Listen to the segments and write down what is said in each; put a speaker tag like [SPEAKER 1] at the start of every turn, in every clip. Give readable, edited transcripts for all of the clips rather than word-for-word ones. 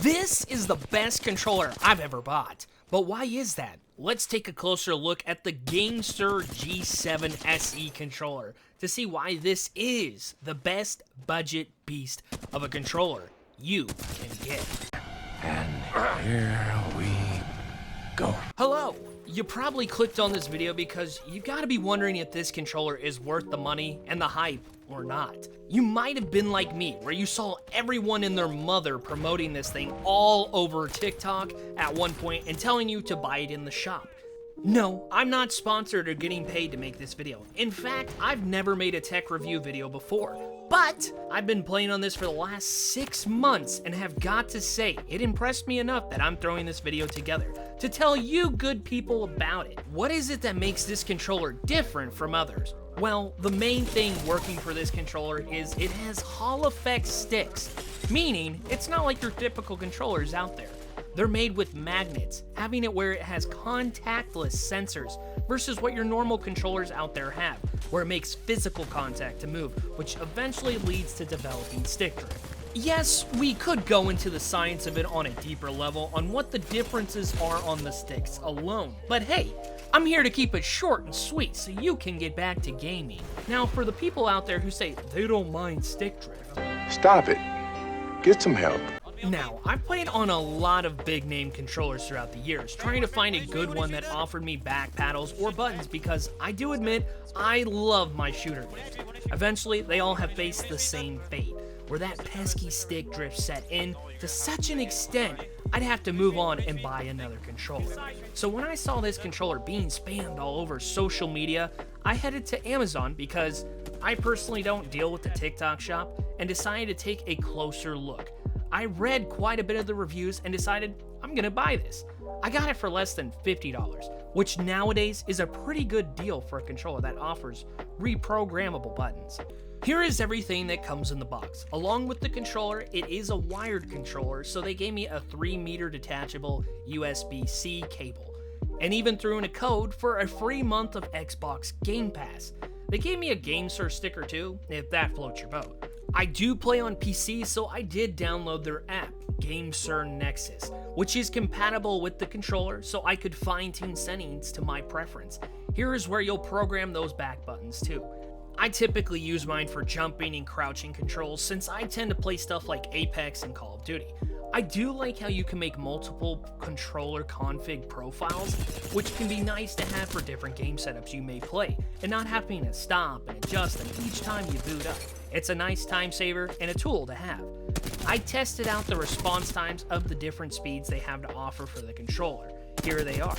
[SPEAKER 1] This is the best controller I've ever bought. But why is that? Let's take a closer look at the GameSir G7 SE controller to see why this is the best budget beast of a controller you can get.
[SPEAKER 2] And here we go.
[SPEAKER 1] Hello! You probably clicked on this video because you've got to be wondering if this controller is worth the money and the hype or not. You might have been like me, where you saw everyone and their mother promoting this thing all over TikTok at one point and telling you to buy it in the shop. No, I'm not sponsored or getting paid to make this video. In fact, I've never made a tech review video before. But I've been playing on this for the last 6 months and have got to say, it impressed me enough that I'm throwing this video together to tell you good people about it. What is it that makes this controller different from others? Well, the main thing working for this controller is it has Hall effect sticks, meaning it's not like your typical controllers out there. They're made with magnets, having it where it has contactless sensors versus what your normal controllers out there have, where it makes physical contact to move, which eventually leads to developing stick drift. Yes, we could go into the science of it on a deeper level on what the differences are on the sticks alone, but hey, I'm here to keep it short and sweet so you can get back to gaming. Now, for the people out there who say they don't mind stick drift,
[SPEAKER 2] Stop it. Get some help.
[SPEAKER 1] now, I've played on a lot of big name controllers throughout the years, trying to find a good one that offered me back paddles or buttons because I do admit I love my shooter games. Eventually, they all have faced the same fate, where that pesky stick drift set in to such an extent I'd have to move on and buy another controller. So when I saw this controller being spammed all over social media, I headed to Amazon because I personally don't deal with the TikTok shop and decided to take a closer look. I read quite a bit of the reviews and decided I'm gonna buy this. I got it for less than $50, which nowadays is a pretty good deal for a controller that offers reprogrammable buttons. Here is everything that comes in the box. Along with the controller, it is a wired controller, so they gave me a 3-meter detachable USB-C cable, and even threw in a code for a free month of Xbox Game Pass. They gave me a GameSir sticker too, if that floats your boat. I do play on PC, so I did download their app, GameSir Nexus, which is compatible with the controller, so I could fine-tune settings to my preference. Here is where you'll program those back buttons too. I typically use mine for jumping and crouching controls since I tend to play stuff like Apex and Call of Duty. I do like how you can make multiple controller config profiles, which can be nice to have for different game setups you may play, and not having to stop and adjust them each time you boot up. It's a nice time saver and a tool to have. I tested out the response times of the different speeds they have to offer for the controller. Here they are.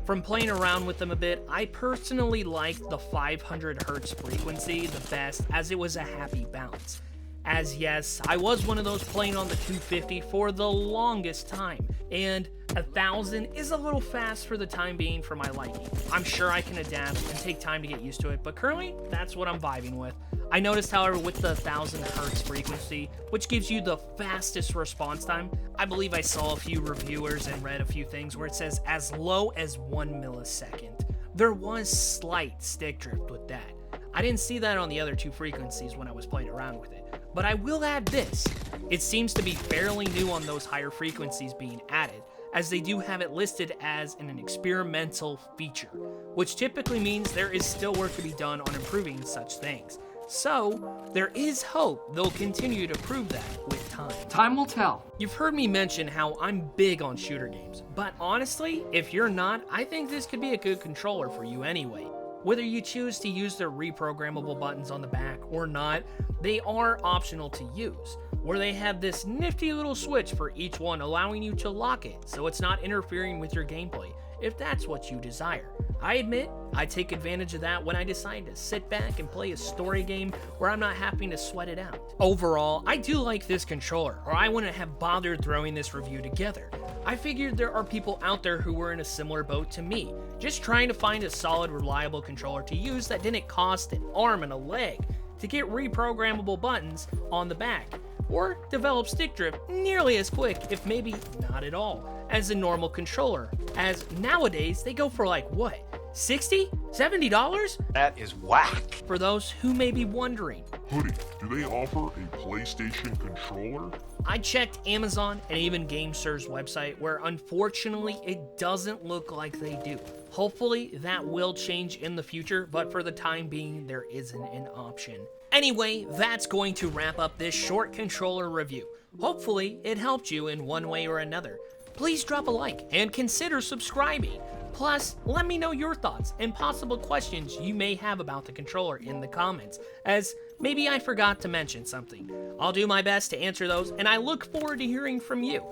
[SPEAKER 1] From playing around with them a bit, I personally liked the 500 Hz frequency the best as it was a happy bounce. As yes, I was one of those playing on the 250 for the longest time, and 1000 is a little fast for the time being for my liking. I'm sure I can adapt and take time to get used to it, but currently, that's what I'm vibing with. I noticed, however, with the 1000 Hz frequency, which gives you the fastest response time, I believe I saw a few reviewers and read a few things where it says as low as 1 millisecond. There was slight stick drift with that. I didn't see that on the other two frequencies when I was playing around with it. But I will add this, it seems to be fairly new on those higher frequencies being added, as they do have it listed as an experimental feature, which typically means there is still work to be done on improving such things. So, there is hope they'll continue to prove that with time.
[SPEAKER 3] Time will tell.
[SPEAKER 1] You've heard me mention how I'm big on shooter games, but honestly, if you're not, I think this could be a good controller for you anyway. Whether you choose to use their reprogrammable buttons on the back or not, they are optional to use, where they have this nifty little switch for each one allowing you to lock it so it's not interfering with your gameplay, if that's what you desire. I admit, I take advantage of that when I decide to sit back and play a story game where I'm not having to sweat it out. Overall, I do like this controller, or I wouldn't have bothered throwing this review together. I figured there are people out there who were in a similar boat to me, just trying to find a solid, reliable controller to use that didn't cost an arm and a leg to get reprogrammable buttons on the back, or develop stick drift nearly as quick, if maybe not at all, as a normal controller, as nowadays they go for like what? $60? $70?
[SPEAKER 2] That is whack.
[SPEAKER 1] For those who may be wondering,
[SPEAKER 3] Hoodie, do they offer a PlayStation controller?
[SPEAKER 1] I checked Amazon and even GameSir's website, where unfortunately it doesn't look like they do. Hopefully that will change in the future, but for the time being, there isn't an option. Anyway, that's going to wrap up this short controller review. Hopefully it helped you in one way or another. Please drop a like and consider subscribing. Plus, let me know your thoughts and possible questions you may have about the controller in the comments, as maybe I forgot to mention something. I'll do my best to answer those, and I look forward to hearing from you.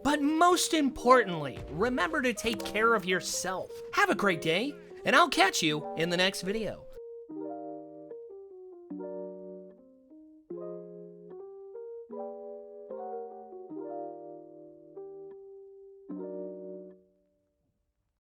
[SPEAKER 1] But most importantly, remember to take care of yourself. Have a great day, and I'll catch you in the next video.